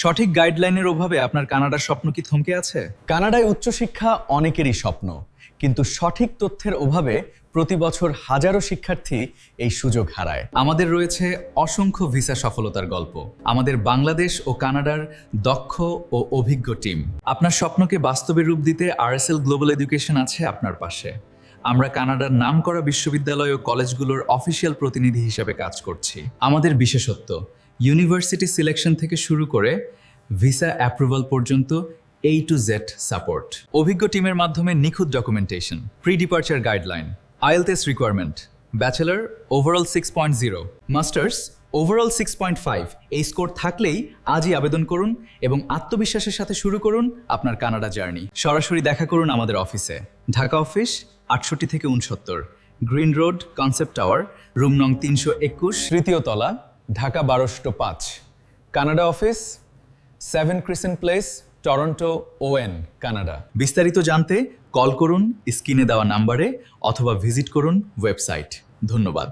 সঠিক গাইডলাইনের অভাবে আপনার কানাডার স্বপ্ন কি থমকে আছে? কানাডায় উচ্চশিক্ষা অনেকেরই স্বপ্ন, কিন্তু সঠিক তথ্যের অভাবে প্রতি বছর হাজারো শিক্ষার্থী এই সুযোগ হারায়। আমাদের রয়েছে অসংখ্য ভিসা সফলতার গল্প, আমাদের বাংলাদেশ ও কানাডার দক্ষ ও অভিজ্ঞ টিম। আপনার স্বপ্নকে বাস্তবে রূপ দিতে আরএসএল গ্লোবাল এডুকেশন আছে আপনার পাশে। আমরা কানাডার নামকরা বিশ্ববিদ্যালয় ও কলেজগুলোর অফিসিয়াল প্রতিনিধি হিসেবে কাজ করছি। আমাদের বিশেষত্ব ইউনিভার্সিটি সিলেকশন থেকে শুরু করে ভিসা অ্যাপ্রুভাল পর্যন্ত A to Z সাপোর্ট। অভিজ্ঞ টিমের মাধ্যমে নিখুঁত documentation, pre departure guideline, IELTS requirement, bachelor overall 6.0, masters overall 6.5। এই স্কোর থাকলেই আজই আবেদন করুন এবং আত্মবিশ্বাসের সাথে শুরু করুন আপনার কানাডা জার্নি। সরাসরি দেখা করুন আমাদের অফিসে, ঢাকা অফিস 68 থেকে 69, green road, concept tower, room নং 321, তৃতীয় তলা, Dhaka 1205। Canada office 7 crescent place, Toronto, ON, Canada. বিস্তারিত জানতে কল করুন স্ক্রিনে দেওয়া নাম্বারে অথবা ভিজিট করুন ওয়েবসাইট। ধন্যবাদ।